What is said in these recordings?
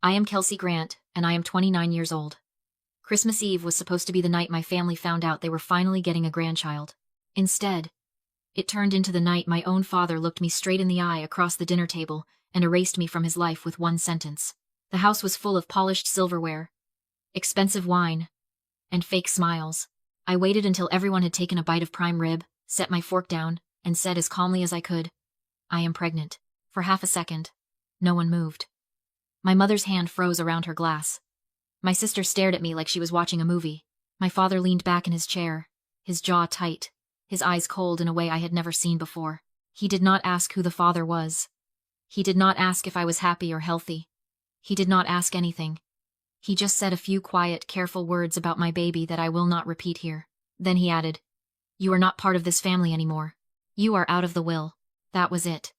I am Kelsey Grant, and I am 29 years old. Christmas Eve was supposed to be the night my family found out they were finally getting a grandchild. Instead, it turned into the night my own father looked me straight in the eye across the dinner table and erased me from his life with one sentence. The house was full of polished silverware, expensive wine, and fake smiles. I waited until everyone had taken a bite of prime rib, set my fork down, and said as calmly as I could, "I am pregnant." For half a second, no one moved. My mother's hand froze around her glass. My sister stared at me like she was watching a movie. My father leaned back in his chair, his jaw tight, his eyes cold in a way I had never seen before. He did not ask who the father was. He did not ask if I was happy or healthy. He did not ask anything. He just said a few quiet, careful words about my baby that I will not repeat here. Then he added, "You are not part of this family anymore. You are out of the will." That was it.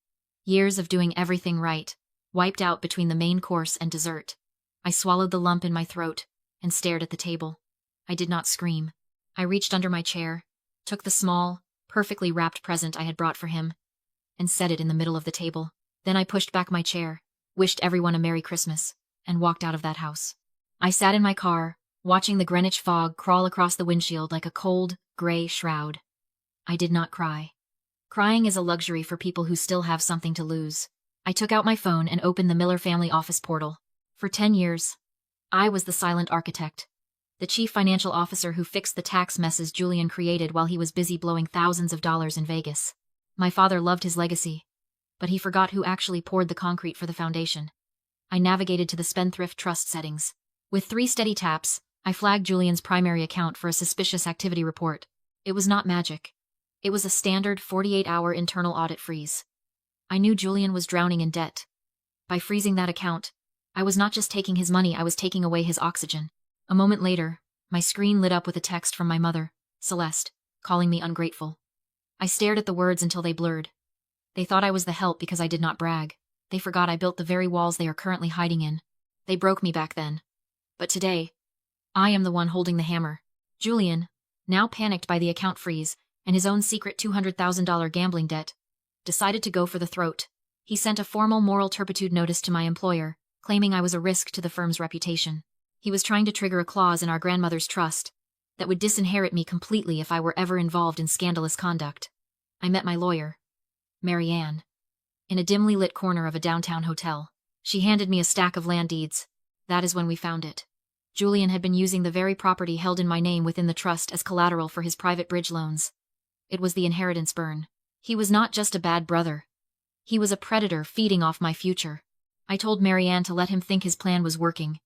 Years of doing everything right, wiped out between the main course and dessert. I swallowed the lump in my throat and stared at the table. I did not scream. I reached under my chair, took the small, perfectly wrapped present I had brought for him, and set it in the middle of the table. Then I pushed back my chair, wished everyone a Merry Christmas, and walked out of that house. I sat in my car, watching the Greenwich fog crawl across the windshield like a cold, gray shroud. I did not cry. Crying is a luxury for people who still have something to lose. I took out my phone and opened the Miller family office portal. For 10 years, I was the silent architect, the chief financial officer who fixed the tax messes Julian created while he was busy blowing thousands of dollars in Vegas. My father loved his legacy, but he forgot who actually poured the concrete for the foundation. I navigated to the Spendthrift Trust settings. With 3 steady taps, I flagged Julian's primary account for a suspicious activity report. It was not magic. It was a standard 48-hour internal audit freeze. I knew Julian was drowning in debt. By freezing that account, I was not just taking his money, I was taking away his oxygen. A moment later, my screen lit up with a text from my mother, Celeste, calling me ungrateful. I stared at the words until they blurred. They thought I was the help because I did not brag. They forgot I built the very walls they are currently hiding in. They broke me back then. But today, I am the one holding the hammer. Julian, now panicked by the account freeze and his own secret $200,000 gambling debt, decided to go for the throat. He sent a formal moral turpitude notice to my employer, claiming I was a risk to the firm's reputation. He was trying to trigger a clause in our grandmother's trust that would disinherit me completely if I were ever involved in scandalous conduct. I met my lawyer, Mary Ann, in a dimly lit corner of a downtown hotel. She handed me a stack of land deeds. That is when we found it. Julian had been using the very property held in my name within the trust as collateral for his private bridge loans. It was the inheritance burn. He was not just a bad brother. He was a predator feeding off my future. I told Mary Ann to let him think his plan was working.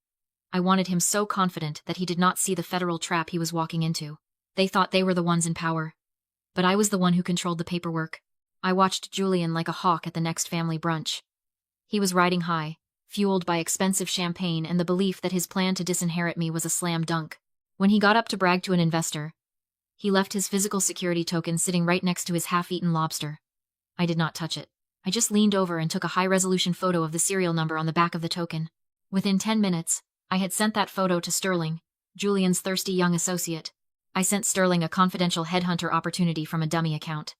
I wanted him so confident that he did not see the federal trap he was walking into. They thought they were the ones in power. But I was the one who controlled the paperwork. I watched Julian like a hawk at the next family brunch. He was riding high, fueled by expensive champagne and the belief that his plan to disinherit me was a slam dunk. When he got up to brag to an investor, he left his physical security token sitting right next to his half-eaten lobster. I did not touch it. I just leaned over and took a high-resolution photo of the serial number on the back of the token. Within 10 minutes, I had sent that photo to Sterling, Julian's thirsty young associate. I sent Sterling a confidential headhunter opportunity from a dummy account.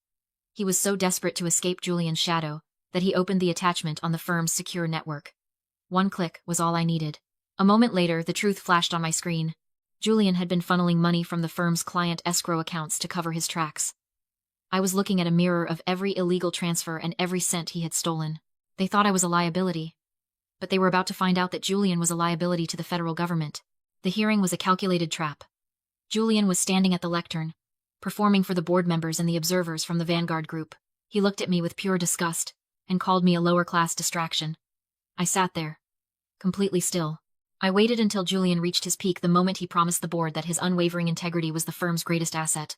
He was so desperate to escape Julian's shadow that he opened the attachment on the firm's secure network. One click was all I needed. A moment later, the truth flashed on my screen. Julian had been funneling money from the firm's client escrow accounts to cover his tracks. I was looking at a mirror of every illegal transfer and every cent he had stolen. They thought I was a liability, but they were about to find out that Julian was a liability to the federal government. The hearing was a calculated trap. Julian was standing at the lectern, performing for the board members and the observers from the Vanguard group. He looked at me with pure disgust and called me a lower-class distraction. I sat there, completely still. I waited until Julian reached his peak the moment he promised the board that his unwavering integrity was the firm's greatest asset.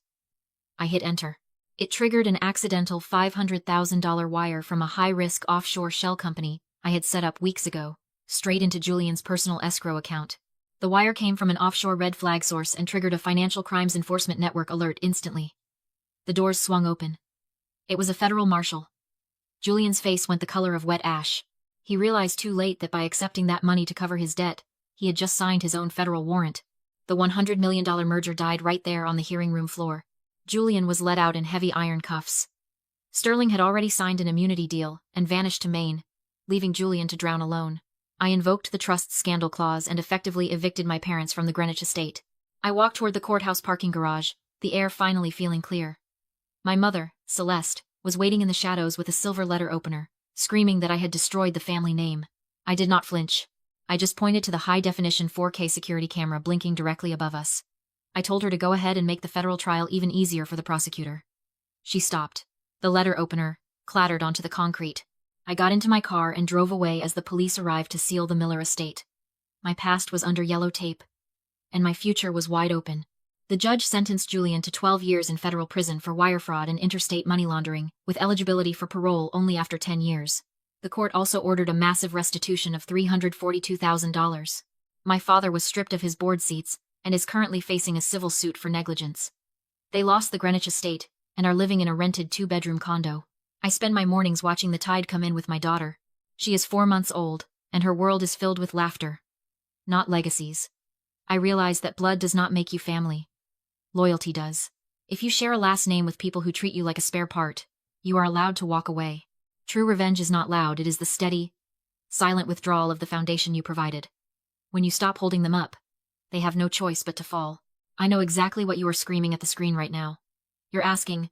I hit enter. It triggered an accidental $500,000 wire from a high-risk offshore shell company I had set up weeks ago, straight into Julian's personal escrow account. The wire came from an offshore red flag source and triggered a financial crimes enforcement network alert instantly. The doors swung open. It was a federal marshal. Julian's face went the color of wet ash. He realized too late that by accepting that money to cover his debt, he had just signed his own federal warrant. The $100 million merger died right there on the hearing room floor. Julian was let out in heavy iron cuffs. Sterling had already signed an immunity deal and vanished to Maine, leaving Julian to drown alone. I invoked the trust scandal clause and effectively evicted my parents from the Greenwich estate. I walked toward the courthouse parking garage, the air finally feeling clear. My mother, Celeste, was waiting in the shadows with a silver letter opener, screaming that I had destroyed the family name. I did not flinch. I just pointed to the high-definition 4K security camera blinking directly above us. I told her to go ahead and make the federal trial even easier for the prosecutor. She stopped. The letter opener clattered onto the concrete. I got into my car and drove away as the police arrived to seal the Miller estate. My past was under yellow tape, and my future was wide open. The judge sentenced Julian to 12 years in federal prison for wire fraud and interstate money laundering, with eligibility for parole only after 10 years. The court also ordered a massive restitution of $342,000. My father was stripped of his board seats and is currently facing a civil suit for negligence. They lost the Greenwich estate and are living in a rented 2-bedroom condo. I spend my mornings watching the tide come in with my daughter. She is 4 months old, and her world is filled with laughter, not legacies. I realize that blood does not make you family. Loyalty does. If you share a last name with people who treat you like a spare part, you are allowed to walk away. True revenge is not loud, it is the steady, silent withdrawal of the foundation you provided. When you stop holding them up, they have no choice but to fall. I know exactly what you are screaming at the screen right now. You're asking,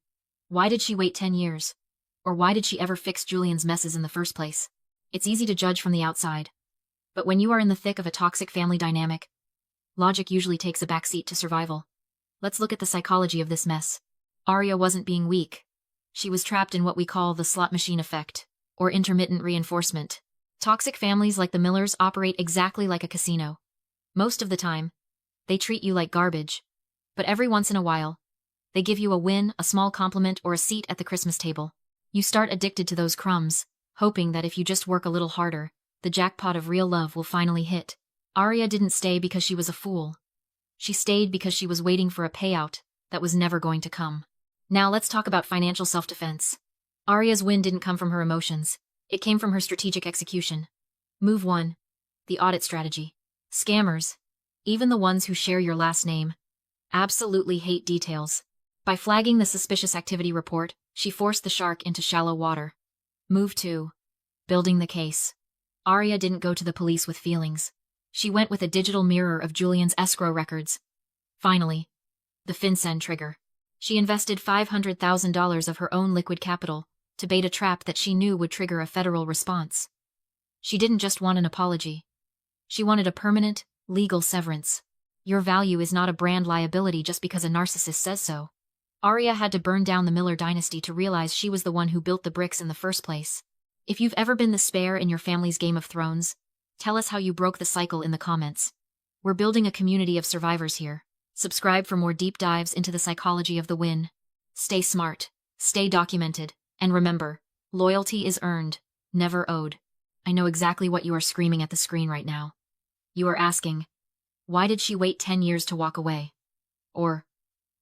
why did she wait 10 years? Or why did she ever fix Julian's messes in the first place? It's easy to judge from the outside. But when you are in the thick of a toxic family dynamic, logic usually takes a backseat to survival. Let's look at the psychology of this mess. Aria wasn't being weak. She was trapped in what we call the slot machine effect, or intermittent reinforcement. Toxic families like the Millers operate exactly like a casino. Most of the time, they treat you like garbage. But every once in a while, they give you a win, a small compliment, or a seat at the Christmas table. You start addicted to those crumbs, hoping that if you just work a little harder, the jackpot of real love will finally hit. Aria didn't stay because she was a fool. She stayed because she was waiting for a payout that was never going to come. Now let's talk about financial self-defense. Aria's win didn't come from her emotions. It came from her strategic execution. Move 1. The audit strategy. Scammers, even the ones who share your last name, absolutely hate details. By flagging the suspicious activity report, she forced the shark into shallow water. Move 2. Building the case. Aria didn't go to the police with feelings. She went with a digital mirror of Julian's escrow records. Finally, the FinCEN trigger. She invested $500,000 of her own liquid capital to bait a trap that she knew would trigger a federal response. She didn't just want an apology. She wanted a permanent, legal severance. Your value is not a brand liability just because a narcissist says so. Aria had to burn down the Miller dynasty to realize she was the one who built the bricks in the first place. If you've ever been the spare in your family's Game of Thrones, tell us how you broke the cycle in the comments. We're building a community of survivors here. Subscribe for more deep dives into the psychology of the win. Stay smart, stay documented, and remember, loyalty is earned, never owed. I know exactly what you are screaming at the screen right now. You are asking, why did she wait 10 years to walk away? Or,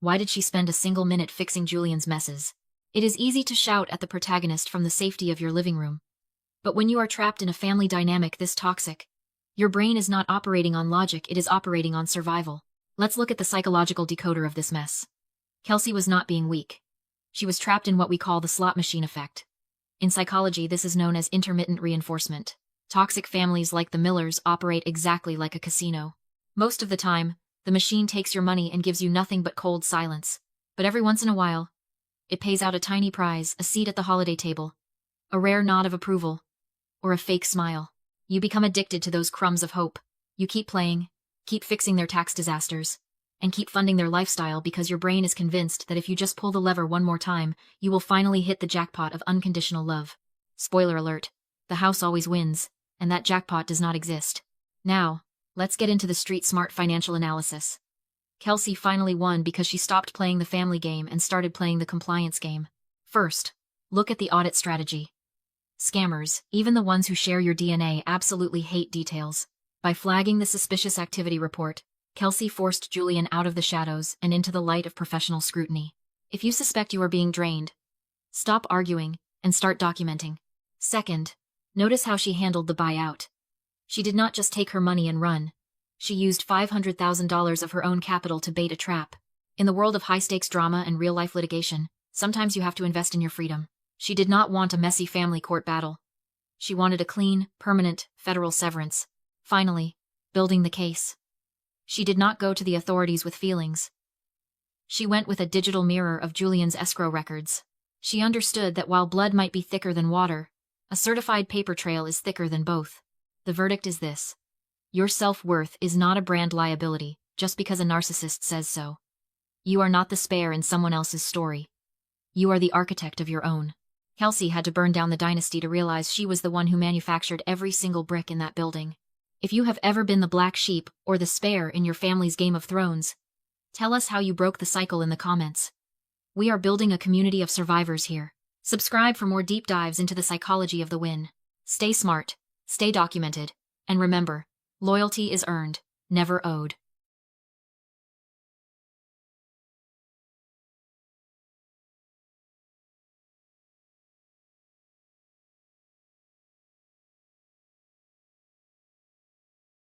why did she spend a single minute fixing Julian's messes? It is easy to shout at the protagonist from the safety of your living room. But when you are trapped in a family dynamic this toxic, your brain is not operating on logic, it is operating on survival. Let's look at the psychological decoder of this mess. Kelsey was not being weak. She was trapped in what we call the slot machine effect. In psychology, this is known as intermittent reinforcement. Toxic families like the Millers operate exactly like a casino. Most of the time, the machine takes your money and gives you nothing but cold silence. But every once in a while, it pays out a tiny prize, a seat at the holiday table, a rare nod of approval, or a fake smile. You become addicted to those crumbs of hope. You keep playing, keep fixing their tax disasters, and keep funding their lifestyle because your brain is convinced that if you just pull the lever one more time, you will finally hit the jackpot of unconditional love. Spoiler alert, the house always wins, and that jackpot does not exist. Now, let's get into the street-smart financial analysis. Kelsey finally won because she stopped playing the family game and started playing the compliance game. First, look at the audit strategy. Scammers, even the ones who share your DNA, absolutely hate details. By flagging the suspicious activity report, Kelsey forced Julian out of the shadows and into the light of professional scrutiny. If you suspect you are being drained, stop arguing and start documenting. Second, notice how she handled the buyout. She did not just take her money and run. She used $500,000 of her own capital to bait a trap. In the world of high-stakes drama and real-life litigation, sometimes you have to invest in your freedom. She did not want a messy family court battle. She wanted a clean, permanent, federal severance. Finally, building the case. She did not go to the authorities with feelings. She went with a digital mirror of Julian's escrow records. She understood that while blood might be thicker than water, a certified paper trail is thicker than both. The verdict is this: your self-worth is not a brand liability just because a narcissist says so. You are not the spare in someone else's story. You are the architect of your own. Kelsey had to burn down the dynasty to realize she was the one who manufactured every single brick in that building. If you have ever been the black sheep or the spare in your family's Game of Thrones, tell us how you broke the cycle in the comments. We are building a community of survivors here. Subscribe for more deep dives into the psychology of the win. Stay smart, stay documented, and remember, loyalty is earned, never owed.